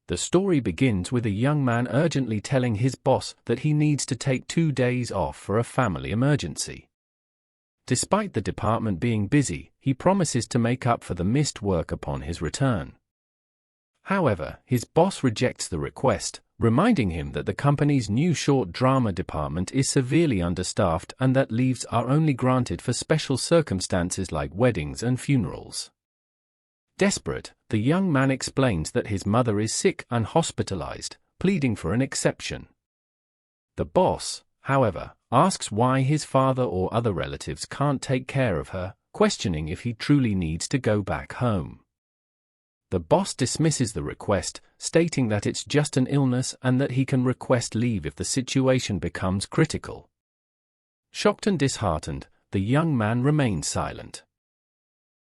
The story begins with a young man urgently telling his boss that he needs to take 2 days off for a family emergency. Despite the department being busy, he promises to make up for the missed work upon his return. However, his boss rejects the request, reminding him that the company's new short drama department is severely understaffed and that leaves are only granted for special circumstances like weddings and funerals. Desperate, the young man explains that his mother is sick and hospitalized, pleading for an exception. The boss, however, asks why his father or other relatives can't take care of her, questioning if he truly needs to go back home. The boss dismisses the request, stating that it's just an illness and that he can request leave if the situation becomes critical. Shocked and disheartened, the young man remains silent.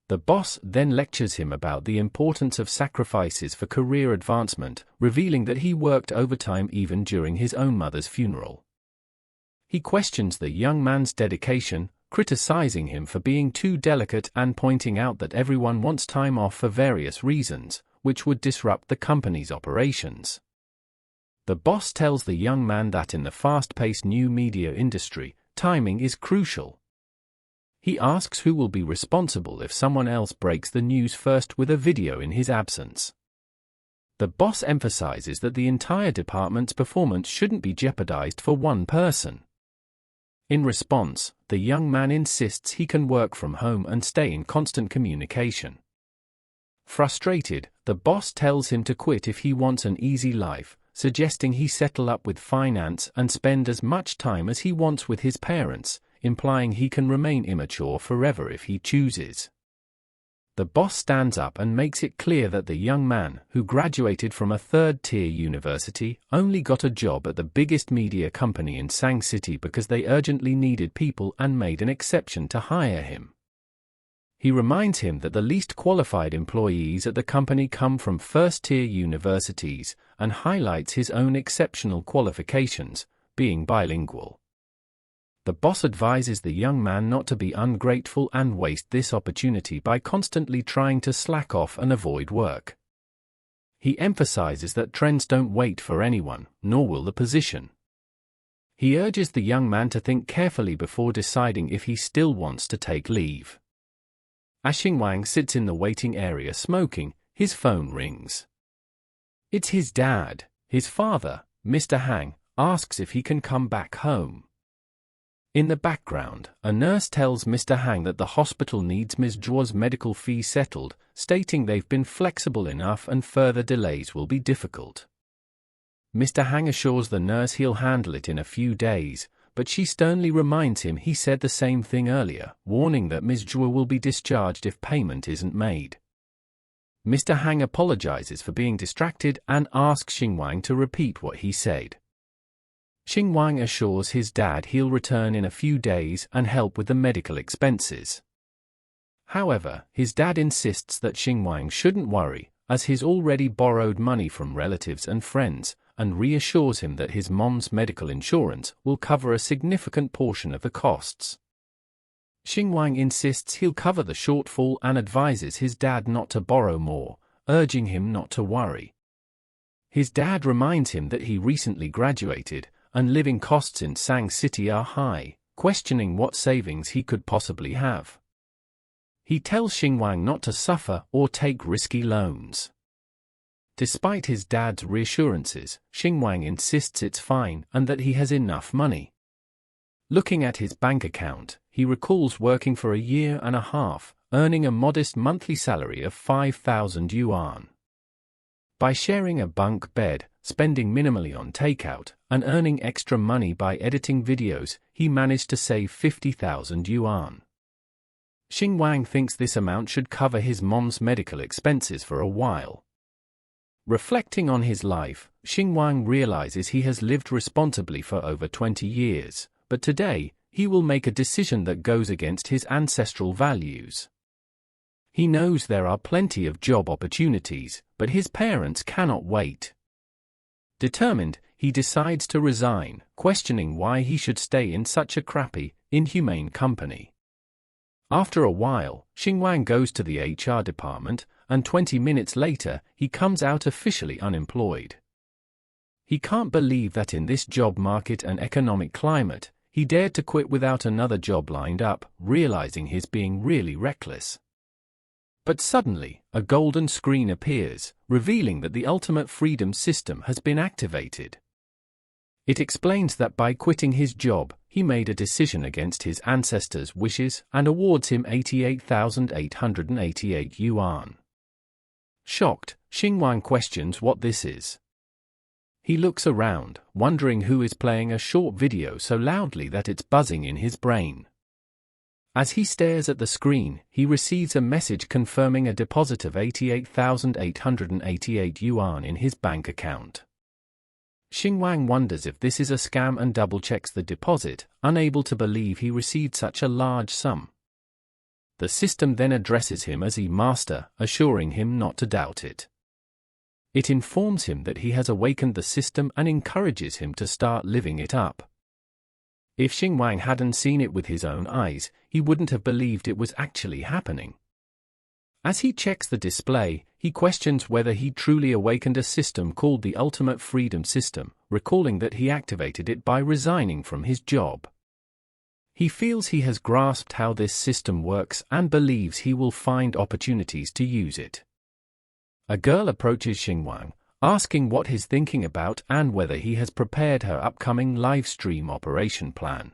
The boss then lectures him about the importance of sacrifices for career advancement, revealing that he worked overtime even during his own mother's funeral. He questions the young man's dedication, criticizing him for being too delicate and pointing out that everyone wants time off for various reasons, which would disrupt the company's operations. The boss tells the young man that in the fast-paced new media industry, timing is crucial. He asks who will be responsible if someone else breaks the news first with a video in his absence. The boss emphasizes that the entire department's performance shouldn't be jeopardized for one person. In response, the young man insists he can work from home and stay in constant communication. Frustrated, the boss tells him to quit if he wants an easy life, suggesting he settle up with finance and spend as much time as he wants with his parents, implying he can remain immature forever if he chooses. The boss stands up and makes it clear that the young man, who graduated from a third-tier university, only got a job at the biggest media company in Sang City because they urgently needed people and made an exception to hire him. He reminds him that the least qualified employees at the company come from first-tier universities and highlights his own exceptional qualifications, being bilingual. The boss advises the young man not to be ungrateful and waste this opportunity by constantly trying to slack off and avoid work. He emphasizes that trends don't wait for anyone, nor will the position. He urges the young man to think carefully before deciding if he still wants to take leave. As Xingwang sits in the waiting area smoking, his phone rings. It's his dad. His father, Mr. Hang, asks if he can come back home. In the background, a nurse tells Mr. Hang that the hospital needs Ms. Zhuo's medical fee settled, stating they've been flexible enough and further delays will be difficult. Mr. Hang assures the nurse he'll handle it in a few days, but she sternly reminds him he said the same thing earlier, warning that Ms. Zhuo will be discharged if payment isn't made. Mr. Hang apologizes for being distracted and asks Xingwang to repeat what he said. Xingwang assures his dad he'll return in a few days and help with the medical expenses. However, his dad insists that Xingwang shouldn't worry, as he's already borrowed money from relatives and friends, and reassures him that his mom's medical insurance will cover a significant portion of the costs. Xingwang insists he'll cover the shortfall and advises his dad not to borrow more, urging him not to worry. His dad reminds him that he recently graduated, and living costs in Sang City are high, questioning what savings he could possibly have. He tells Xingwang not to suffer or take risky loans. Despite his dad's reassurances, Xingwang insists it's fine and that he has enough money. Looking at his bank account, he recalls working for a year and a half, earning a modest monthly salary of 5,000 yuan. By sharing a bunk bed, spending minimally on takeout, and earning extra money by editing videos, he managed to save 50,000 yuan. Xingwang thinks this amount should cover his mom's medical expenses for a while. Reflecting on his life, Xingwang realizes he has lived responsibly for over 20 years, but today, he will make a decision that goes against his ancestral values. He knows there are plenty of job opportunities, but his parents cannot wait. Determined, he decides to resign, questioning why he should stay in such a crappy, inhumane company. After a while, Xingwang goes to the HR department and 20 minutes later, he comes out officially unemployed. He can't believe that in this job market and economic climate, he dared to quit without another job lined up, realizing he's being really reckless. But suddenly, a golden screen appears, revealing that the ultimate freedom system has been activated. It explains that by quitting his job, he made a decision against his ancestors' wishes and awards him 88,888 yuan. Shocked, Xingwang questions what this is. He looks around, wondering who is playing a short video so loudly that it's buzzing in his brain. As he stares at the screen, he receives a message confirming a deposit of 88,888 yuan in his bank account. Xingwang wonders if this is a scam and double-checks the deposit, unable to believe he received such a large sum. The system then addresses him as a master, assuring him not to doubt it. It informs him that he has awakened the system and encourages him to start living it up. If Xingwang hadn't seen it with his own eyes, he wouldn't have believed it was actually happening. As he checks the display, he questions whether he truly awakened a system called the Ultimate Freedom System, recalling that he activated it by resigning from his job. He feels he has grasped how this system works and believes he will find opportunities to use it. A girl approaches Xingwang, asking what he's thinking about and whether he has prepared her upcoming live stream operation plan.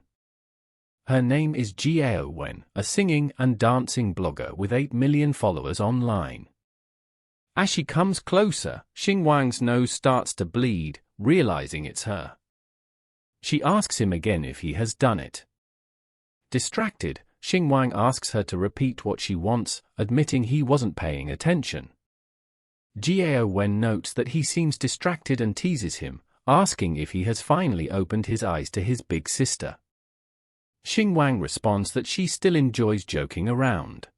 Her name is Jiao Wen, a singing and dancing blogger with 8 million followers online. As she comes closer, Xingwang's nose starts to bleed, realizing it's her. She asks him again if he has done it. Distracted, Xingwang asks her to repeat what she wants, admitting he wasn't paying attention. Jiao Wen notes that he seems distracted and teases him, asking if he has finally opened his eyes to his big sister. Xingwang responds that she still enjoys joking around.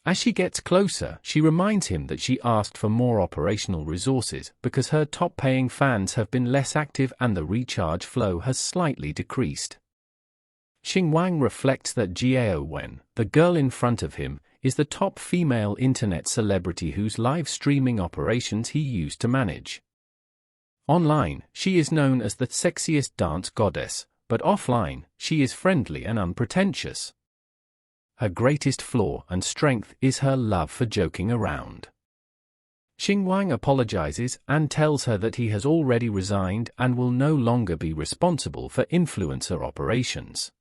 As she gets closer, she reminds him that she asked for more operational resources because her top-paying fans have been less active and the recharge flow has slightly decreased. Xingwang reflects that Jiao Wen, the girl in front of him, is the top female internet celebrity whose live streaming operations he used to manage. Online, she is known as the sexiest dance goddess, but offline, she is friendly and unpretentious. Her greatest flaw and strength is her love for joking around. Xingwang apologizes and tells her that he has already resigned and will no longer be responsible for influencer operations.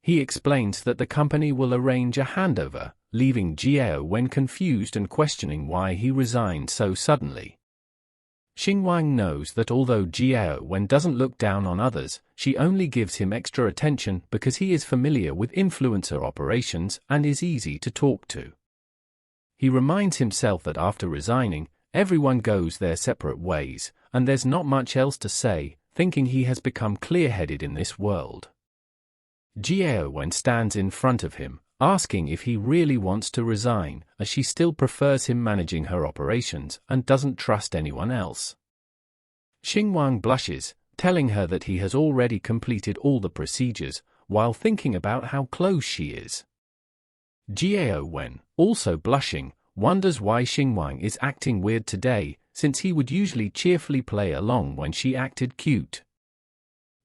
He explains that the company will arrange a handover, leaving Jiao Wen confused and questioning why he resigned so suddenly. Xingwang knows that although Jiao Wen doesn't look down on others, she only gives him extra attention because he is familiar with influencer operations and is easy to talk to. He reminds himself that after resigning, everyone goes their separate ways, and there's not much else to say, thinking he has become clear-headed in this world. Jiao Wen stands in front of him, asking if he really wants to resign, as she still prefers him managing her operations and doesn't trust anyone else. Xingwang blushes, telling her that he has already completed all the procedures, while thinking about how close she is. Jiao Wen, also blushing, wonders why Xingwang is acting weird today, since he would usually cheerfully play along when she acted cute.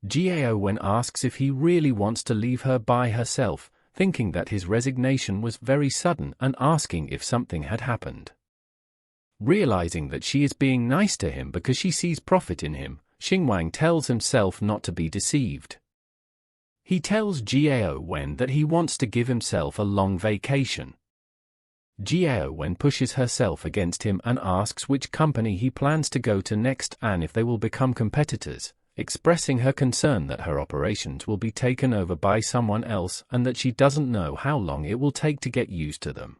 Jiao Wen asks if he really wants to leave her by herself, thinking that his resignation was very sudden and asking if something had happened. Realizing that she is being nice to him because she sees profit in him, Xingwang tells himself not to be deceived. He tells Jiao Wen that he wants to give himself a long vacation. Jiao Wen pushes herself against him and asks which company he plans to go to next and if they will become competitors, expressing her concern that her operations will be taken over by someone else and that she doesn't know how long it will take to get used to them.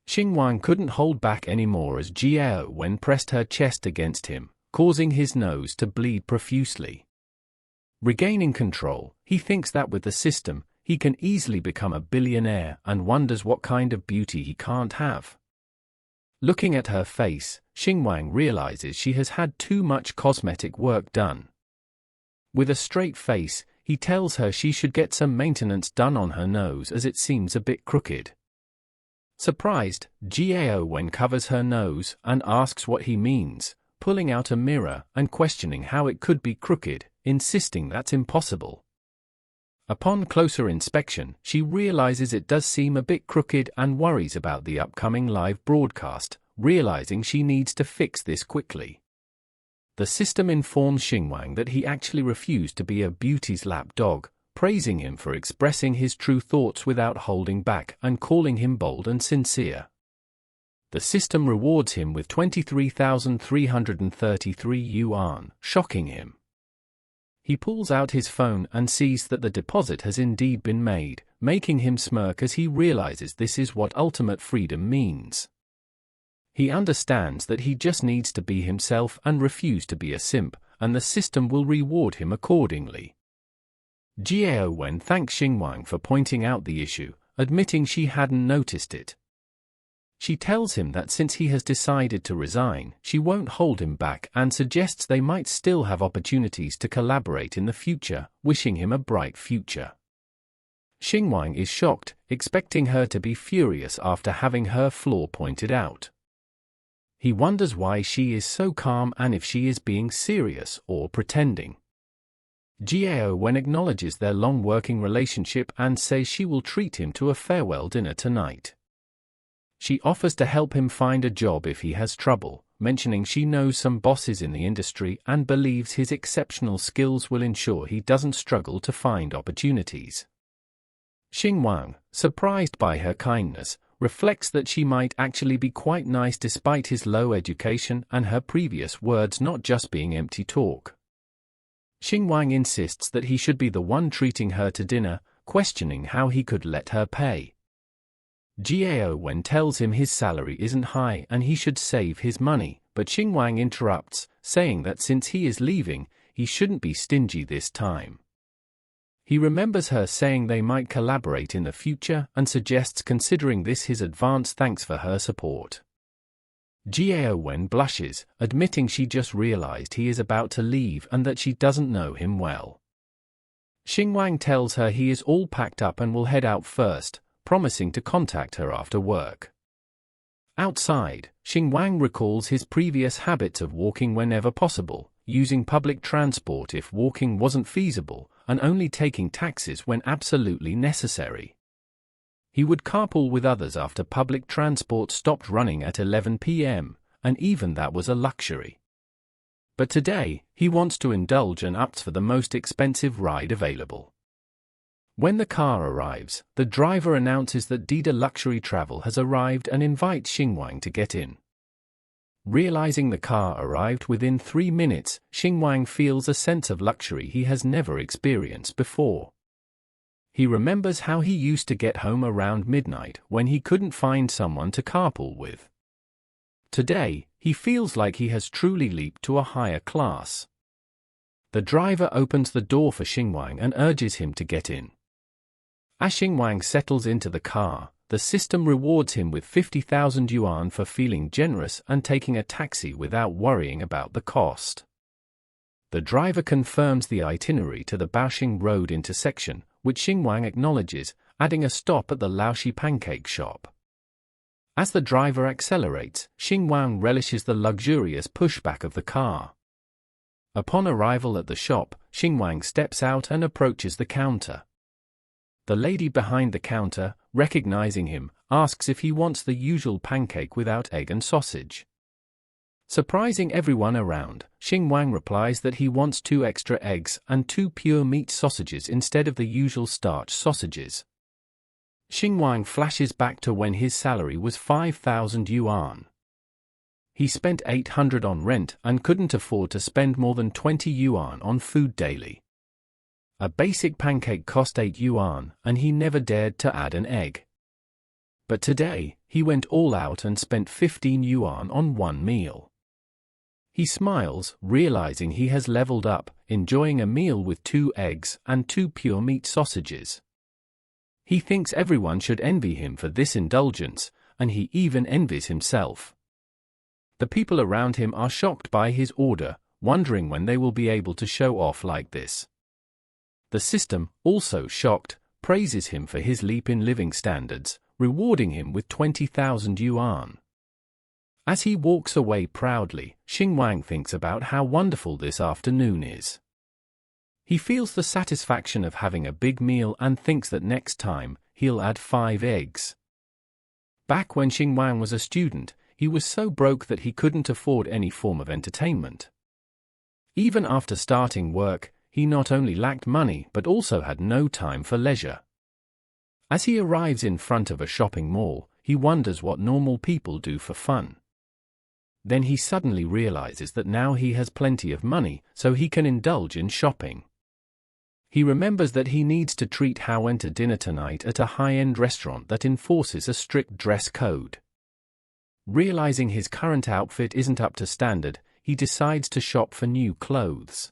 Xingwang couldn't hold back anymore as Jiao Wen pressed her chest against him, causing his nose to bleed profusely. Regaining control, he thinks that with the system, he can easily become a billionaire and wonders what kind of beauty he can't have. Looking at her face, Xingwang realizes she has had too much cosmetic work done. With a straight face, he tells her she should get some maintenance done on her nose as it seems a bit crooked. Surprised, Gao covers her nose and asks what he means, pulling out a mirror and questioning how it could be crooked, insisting that's impossible. Upon closer inspection, she realizes it does seem a bit crooked and worries about the upcoming live broadcast, realizing she needs to fix this quickly. The system informs Xingwang that he actually refused to be a beauty's lap dog, praising him for expressing his true thoughts without holding back and calling him bold and sincere. The system rewards him with 23,333 yuan, shocking him. He pulls out his phone and sees that the deposit has indeed been made, making him smirk as he realizes this is what ultimate freedom means. He understands that he just needs to be himself and refuse to be a simp, and the system will reward him accordingly. Gao thanks Xingwang for pointing out the issue, admitting she hadn't noticed it. She tells him that since he has decided to resign, she won't hold him back and suggests they might still have opportunities to collaborate in the future, wishing him a bright future. Xingwang is shocked, expecting her to be furious after having her flaw pointed out. He wonders why she is so calm and if she is being serious or pretending. Gao acknowledges their long working relationship and says she will treat him to a farewell dinner tonight. She offers to help him find a job if he has trouble, mentioning she knows some bosses in the industry and believes his exceptional skills will ensure he doesn't struggle to find opportunities. Xingwang, surprised by her kindness, reflects that she might actually be quite nice despite his low education and her previous words not just being empty talk. Xingwang insists that he should be the one treating her to dinner, questioning how he could let her pay. Gao tells him his salary isn't high and he should save his money, but Xingwang interrupts, saying that since he is leaving, he shouldn't be stingy this time. He remembers her saying they might collaborate in the future and suggests considering this his advance thanks for her support. Gao blushes, admitting she just realized he is about to leave and that she doesn't know him well. Xingwang tells her he is all packed up and will head out first, promising to contact her after work. Outside, Xingwang recalls his previous habits of walking whenever possible, using public transport if walking wasn't feasible, and only taking taxis when absolutely necessary. He would carpool with others after public transport stopped running at 11 p.m., and even that was a luxury. But today, he wants to indulge and opts for the most expensive ride available. When the car arrives, the driver announces that Dida Luxury Travel has arrived and invites Xingwang to get in. Realizing the car arrived within 3 minutes, Xingwang feels a sense of luxury he has never experienced before. He remembers how he used to get home around midnight when he couldn't find someone to carpool with. Today, he feels like he has truly leaped to a higher class. The driver opens the door for Xingwang and urges him to get in. As Xingwang settles into the car, the system rewards him with 50,000 yuan for feeling generous and taking a taxi without worrying about the cost. The driver confirms the itinerary to the Baoxing Road intersection, which Xingwang acknowledges, adding a stop at the Laoshi pancake shop. As the driver accelerates, Xingwang relishes the luxurious pushback of the car. Upon arrival at the shop, Xingwang steps out and approaches the counter. The lady behind the counter, recognizing him, asks if he wants the usual pancake without egg and sausage. Surprising everyone around, Xingwang replies that he wants 2 extra eggs and 2 pure meat sausages instead of the usual starch sausages. Xingwang flashes back to when his salary was 5,000 yuan. He spent 800 on rent and couldn't afford to spend more than 20 yuan on food daily. A basic pancake cost 8 yuan, and he never dared to add an egg. But today, he went all out and spent 15 yuan on one meal. He smiles, realizing he has leveled up, enjoying a meal with 2 eggs and 2 pure meat sausages. He thinks everyone should envy him for this indulgence, and he even envies himself. The people around him are shocked by his order, wondering when they will be able to show off like this. The system, also shocked, praises him for his leap in living standards, rewarding him with 20,000 yuan. As he walks away proudly, Xingwang thinks about how wonderful this afternoon is. He feels the satisfaction of having a big meal and thinks that next time, he'll add 5 eggs. Back when Xingwang was a student, he was so broke that he couldn't afford any form of entertainment. Even after starting work, he not only lacked money but also had no time for leisure. As he arrives in front of a shopping mall, he wonders what normal people do for fun. Then he suddenly realizes that now he has plenty of money, so he can indulge in shopping. He remembers that he needs to treat Haowen to dinner tonight at a high-end restaurant that enforces a strict dress code. Realizing his current outfit isn't up to standard, he decides to shop for new clothes.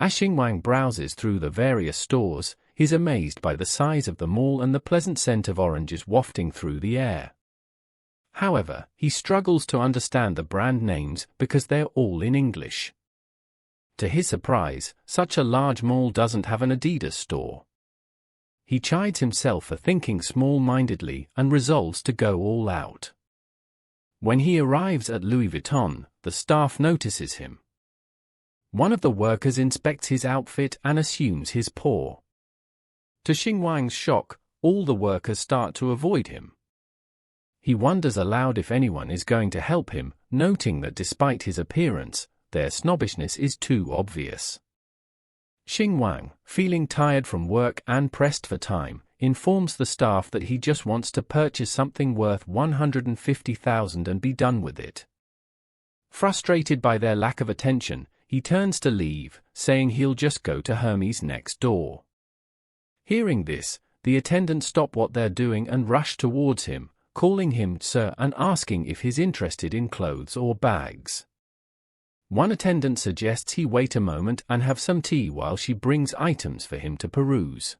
As Xingwang browses through the various stores, he's amazed by the size of the mall and the pleasant scent of oranges wafting through the air. However, he struggles to understand the brand names because they're all in English. To his surprise, such a large mall doesn't have an Adidas store. He chides himself for thinking small-mindedly and resolves to go all out. When he arrives at Louis Vuitton, the staff notices him. One of the workers inspects his outfit and assumes his paw. To Xingwang's shock, all the workers start to avoid him. He wonders aloud if anyone is going to help him, noting that despite his appearance, their snobbishness is too obvious. Xingwang, feeling tired from work and pressed for time, informs the staff that he just wants to purchase something worth 150,000 and be done with it. Frustrated by their lack of attention, he turns to leave, saying he'll just go to Hermes next door. Hearing this, the attendants stop what they're doing and rush towards him, calling him sir and asking if he's interested in clothes or bags. One attendant suggests he wait a moment and have some tea while she brings items for him to peruse.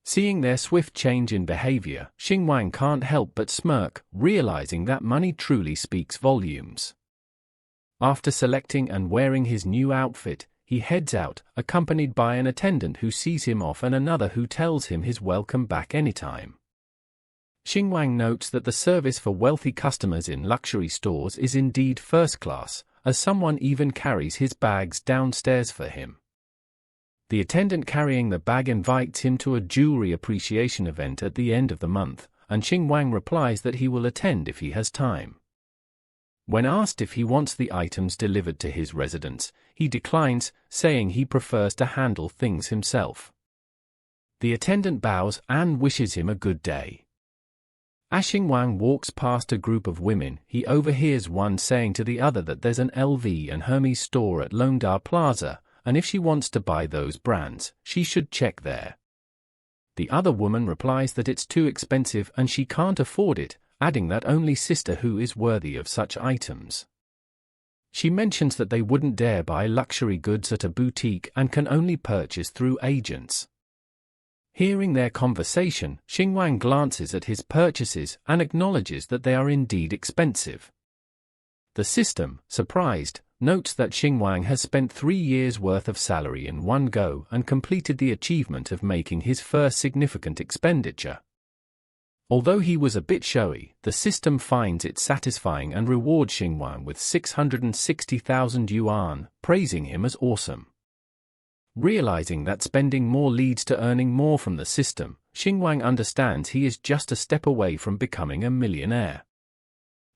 Seeing their swift change in behavior, Xingwang can't help but smirk, realizing that money truly speaks volumes. After selecting and wearing his new outfit, he heads out, accompanied by an attendant who sees him off and another who tells him he's welcome back anytime. Xingwang notes that the service for wealthy customers in luxury stores is indeed first class, as someone even carries his bags downstairs for him. The attendant carrying the bag invites him to a jewelry appreciation event at the end of the month, and Xingwang replies that he will attend if he has time. When asked if he wants the items delivered to his residence, he declines, saying he prefers to handle things himself. The attendant bows and wishes him a good day. As Xingwang walks past a group of women, he overhears one saying to the other that there's an LV and Hermes store at Longda Plaza, and if she wants to buy those brands, she should check there. The other woman replies that it's too expensive and she can't afford it, adding that only Sister Hu is worthy of such items. She mentions that they wouldn't dare buy luxury goods at a boutique and can only purchase through agents. Hearing their conversation, Xingwang glances at his purchases and acknowledges that they are indeed expensive. The system, surprised, notes that Xingwang has spent 3 years' worth of salary in one go and completed the achievement of making his first significant expenditure. Although he was a bit showy, the system finds it satisfying and rewards Xingwang with 660,000 yuan, praising him as awesome. Realizing that spending more leads to earning more from the system, Xingwang understands he is just a step away from becoming a millionaire.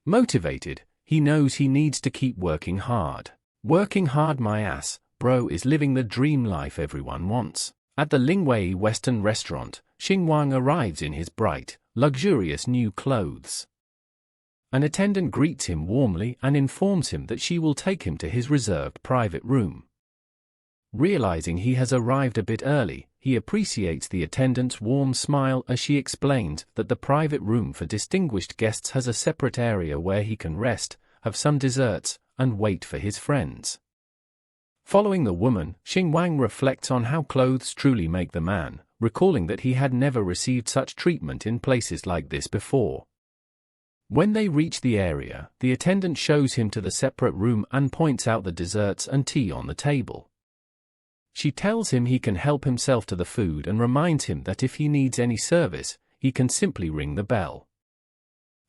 Motivated, he knows he needs to keep working hard. Working hard my ass, bro is living the dream life everyone wants. At the Lingwei Western restaurant, Xingwang arrives in his bright, luxurious new clothes. An attendant greets him warmly and informs him that she will take him to his reserved private room. Realizing he has arrived a bit early, he appreciates the attendant's warm smile as she explains that the private room for distinguished guests has a separate area where he can rest, have some desserts, and wait for his friends. Following the woman, Xingwang reflects on how clothes truly make the man, recalling that he had never received such treatment in places like this before. When they reach the area, the attendant shows him to the separate room and points out the desserts and tea on the table. She tells him he can help himself to the food and reminds him that if he needs any service, he can simply ring the bell.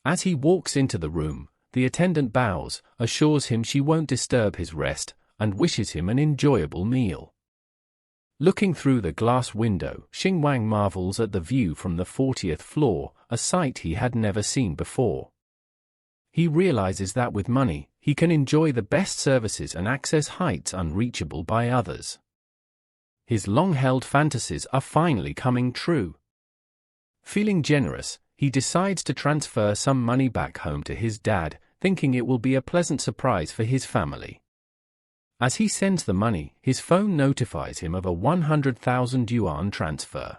As he walks into the room, the attendant bows, assures him she won't disturb his rest, and wishes him an enjoyable meal. Looking through the glass window, Xingwang marvels at the view from the 40th floor, a sight he had never seen before. He realizes that with money, he can enjoy the best services and access heights unreachable by others. His long-held fantasies are finally coming true. Feeling generous, he decides to transfer some money back home to his dad, thinking it will be a pleasant surprise for his family. As he sends the money, his phone notifies him of a 100,000 yuan transfer.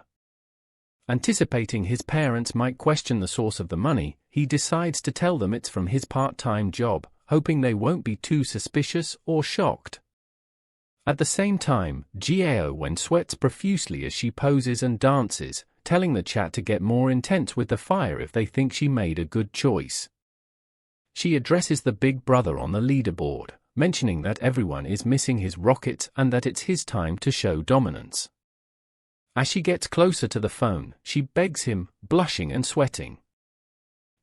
Anticipating his parents might question the source of the money, he decides to tell them it's from his part-time job, hoping they won't be too suspicious or shocked. At the same time, Jiao sweats profusely as she poses and dances, telling the chat to get more intense with the fire if they think she made a good choice. She addresses the big brother on the leaderboard, mentioning that everyone is missing his rockets and that it's his time to show dominance. As she gets closer to the phone, she begs him, blushing and sweating.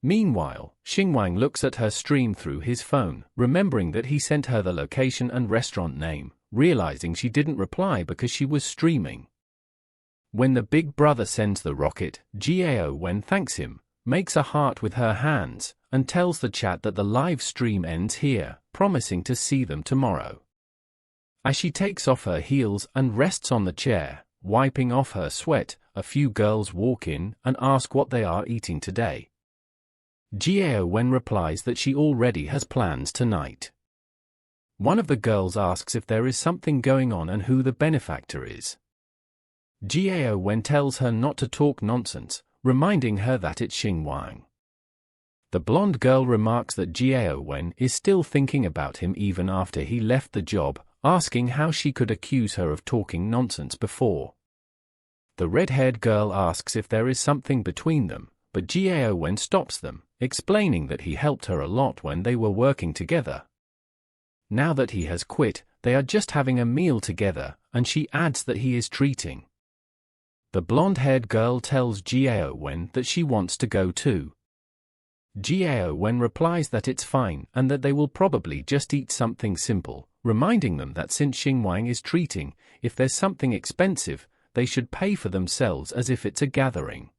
Meanwhile, Xingwang looks at her stream through his phone, remembering that he sent her the location and restaurant name, realizing she didn't reply because she was streaming. When the big brother sends the rocket, Jiao thanks him, makes a heart with her hands, and tells the chat that the live stream ends here, promising to see them tomorrow. As she takes off her heels and rests on the chair, wiping off her sweat, a few girls walk in and ask what they are eating today. Jiao replies that she already has plans tonight. One of the girls asks if there is something going on and who the benefactor is. Jiao tells her not to talk nonsense, reminding her that it's Xingwang. The blonde girl remarks that Jiao is still thinking about him even after he left the job, asking how she could accuse her of talking nonsense before. The red-haired girl asks if there is something between them, but Jiao stops them, explaining that he helped her a lot when they were working together. Now that he has quit, they are just having a meal together, and she adds that he is treating. The blonde-haired girl tells Jiao that she wants to go too. Jiao replies that it's fine and that they will probably just eat something simple, reminding them that since Xingwang is treating, if there's something expensive, they should pay for themselves as if it's a gathering.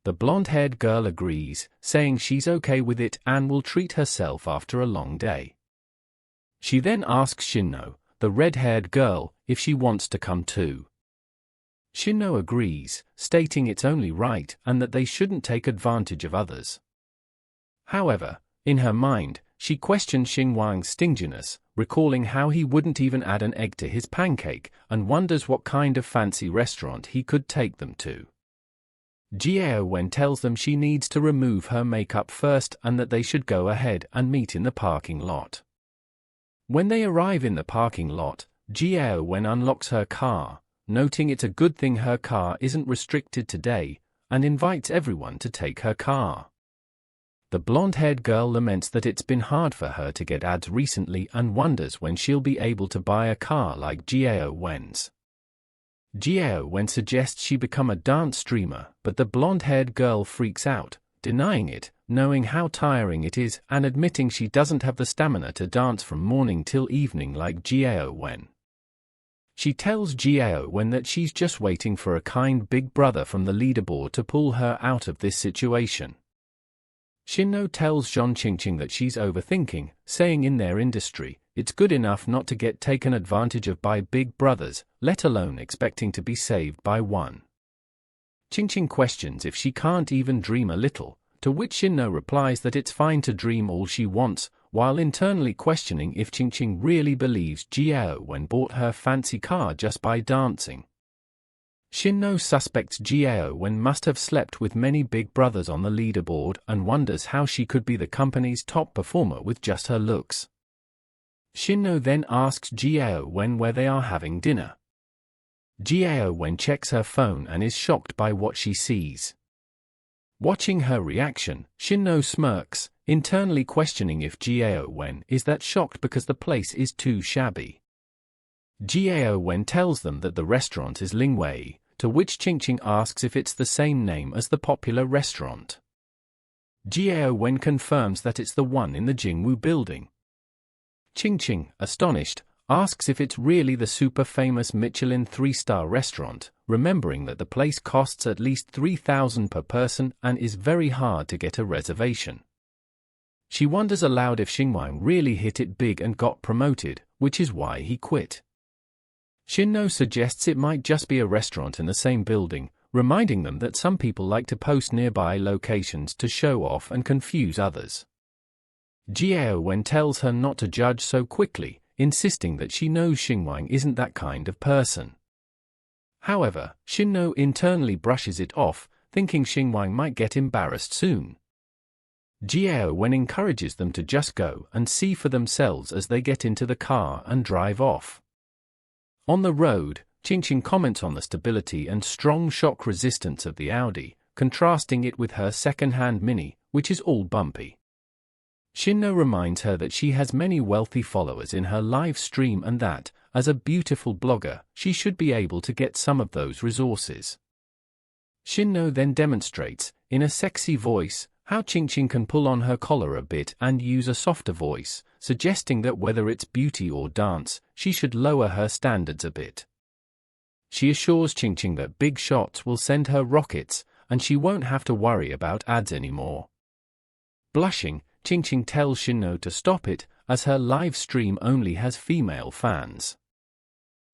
The blonde-haired girl agrees, saying she's okay with it and will treat herself after a long day. She then asks Shinno, the red-haired girl, if she wants to come too. Shinno agrees, stating it's only right and that they shouldn't take advantage of others. However, in her mind, she questions Xingwang's stinginess, recalling how he wouldn't even add an egg to his pancake, and wonders what kind of fancy restaurant he could take them to. Jiao tells them she needs to remove her makeup first and that they should go ahead and meet in the parking lot. When they arrive in the parking lot, Jiao unlocks her car, noting it's a good thing her car isn't restricted today, and invites everyone to take her car. The blonde-haired girl laments that it's been hard for her to get ads recently and wonders when she'll be able to buy a car like Jiao. Jiao suggests she become a dance streamer, but the blonde-haired girl freaks out, denying it, knowing how tiring it is and admitting she doesn't have the stamina to dance from morning till evening like Jiao. She tells Jiao that she's just waiting for a kind big brother from the leaderboard to pull her out of this situation. Shinno tells Zhongqingqing that she's overthinking, saying in their industry, it's good enough not to get taken advantage of by big brothers, let alone expecting to be saved by one. Qingqing questions if she can't even dream a little, to which Shinno replies that it's fine to dream all she wants, while internally questioning if Qingqing really believes Jiao bought her fancy car just by dancing. Shinno suspects Jiao must have slept with many big brothers on the leaderboard and wonders how she could be the company's top performer with just her looks. Shinno then asks Jiao where they are having dinner. Jiao checks her phone and is shocked by what she sees. Watching her reaction, Shinno smirks, internally questioning if Jiao is that shocked because the place is too shabby. Jiao tells them that the restaurant is Lingwei, to which Qingqing asks if it's the same name as the popular restaurant. Jiao Wen confirms that it's the one in the Jingwu building. Qingqing, astonished, asks if it's really the super famous Michelin 3-star restaurant, remembering that the place costs at least 3,000 per person and is very hard to get a reservation. She wonders aloud if Xingwang really hit it big and got promoted, which is why he quit. Xinno suggests it might just be a restaurant in the same building, reminding them that some people like to post nearby locations to show off and confuse others. Jiao Wen tells her not to judge so quickly, insisting that she knows Xingwang isn't that kind of person. However, Xinno internally brushes it off, thinking Xingwang might get embarrassed soon. Jiao Wen encourages them to just go and see for themselves as they get into the car and drive off. On the road, Qingqing comments on the stability and strong shock resistance of the Audi, contrasting it with her second-hand Mini, which is all bumpy. Xinno reminds her that she has many wealthy followers in her live stream and that, as a beautiful blogger, she should be able to get some of those resources. Xinno then demonstrates, in a sexy voice, how Qingqing can pull on her collar a bit and use a softer voice, suggesting that whether it's beauty or dance, she should lower her standards a bit. She assures Qingqing that big shots will send her rockets, and she won't have to worry about ads anymore. Blushing, Qingqing tells Xinno to stop it, as her live stream only has female fans.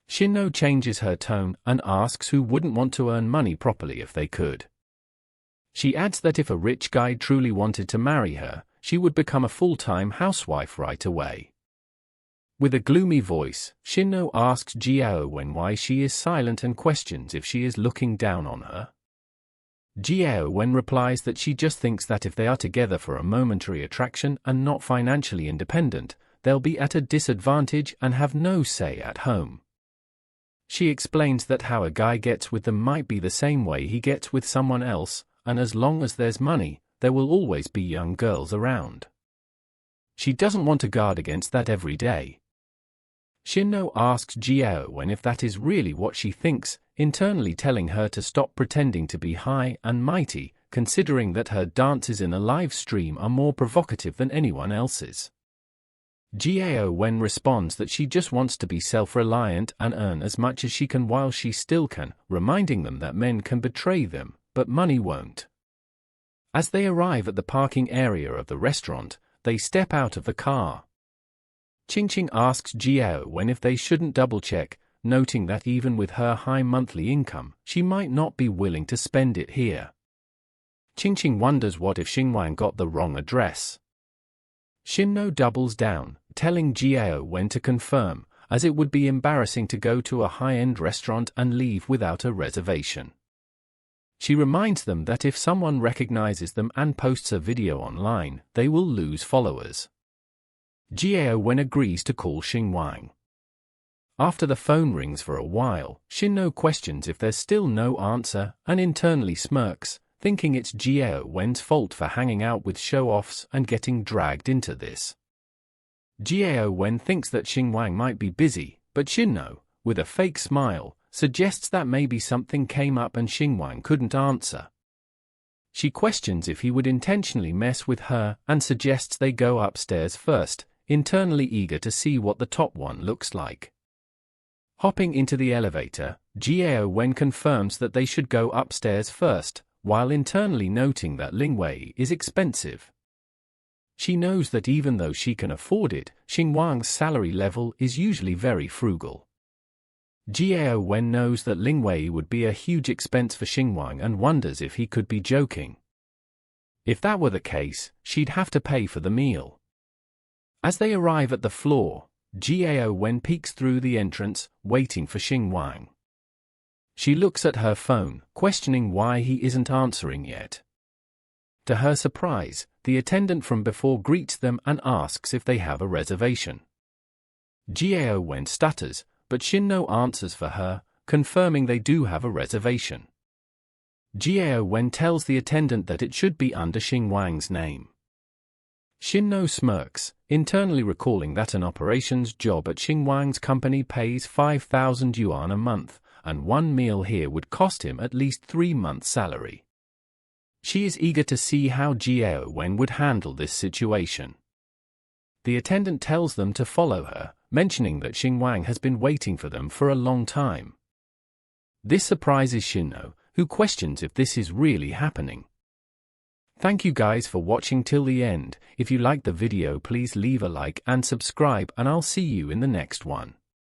Xinno changes her tone and asks who wouldn't want to earn money properly if they could. She adds that if a rich guy truly wanted to marry her, she would become a full-time housewife right away. With a gloomy voice, Xinno asks Jiao Wen why she is silent and questions if she is looking down on her. Jiao Wen replies that she just thinks that if they are together for a momentary attraction and not financially independent, they'll be at a disadvantage and have no say at home. She explains that how a guy gets with them might be the same way he gets with someone else, and as long as there's money, there will always be young girls around. She doesn't want to guard against that every day. Xinno asks Jiao Wen if that is really what she thinks, internally telling her to stop pretending to be high and mighty, considering that her dances in a live stream are more provocative than anyone else's. Jiao Wen responds that she just wants to be self-reliant and earn as much as she can while she still can, reminding them that men can betray them, but money won't. As they arrive at the parking area of the restaurant, they step out of the car. Qingqing asks Jiao Wen if they shouldn't double-check, noting that even with her high monthly income, she might not be willing to spend it here. Qingqing wonders what if Xingwang got the wrong address. Xinno doubles down, telling Jiao Wen to confirm, as it would be embarrassing to go to a high-end restaurant and leave without a reservation. She reminds them that if someone recognizes them and posts a video online, they will lose followers. Jiao Wen agrees to call Xingwang. After the phone rings for a while, Xinno questions if there's still no answer and internally smirks, thinking it's Jiao Wen's fault for hanging out with show-offs and getting dragged into this. Jiao Wen thinks that Xingwang might be busy, but Xinno, with a fake smile, suggests that maybe something came up and Xingwang couldn't answer. She questions if he would intentionally mess with her and suggests they go upstairs first, internally eager to see what the top one looks like. Hopping into the elevator, Jiao Wen confirms that they should go upstairs first, while internally noting that Lingwei is expensive. She knows that even though she can afford it, Xingwang's salary level is usually very frugal. Jiao Wen knows that Lingwei would be a huge expense for Xingwang and wonders if he could be joking. If that were the case, she'd have to pay for the meal. As they arrive at the floor, Jiao Wen peeks through the entrance, waiting for Xingwang. She looks at her phone, questioning why he isn't answering yet. To her surprise, the attendant from before greets them and asks if they have a reservation. Jiao Wen stutters, but Xinno answers for her, confirming they do have a reservation. Jiao Wen tells the attendant that it should be under Xingwang's name. Xinno smirks, internally recalling that an operations job at Xingwang's company pays 5,000 yuan a month, and one meal here would cost him at least 3 months' salary. She is eager to see how Wen would handle this situation. The attendant tells them to follow her, mentioning that Xingwang has been waiting for them for a long time. This surprises Shinno, who questions if this is really happening. Thank you guys for watching till the end. If you liked the video, please leave a like and subscribe, and I'll see you in the next one.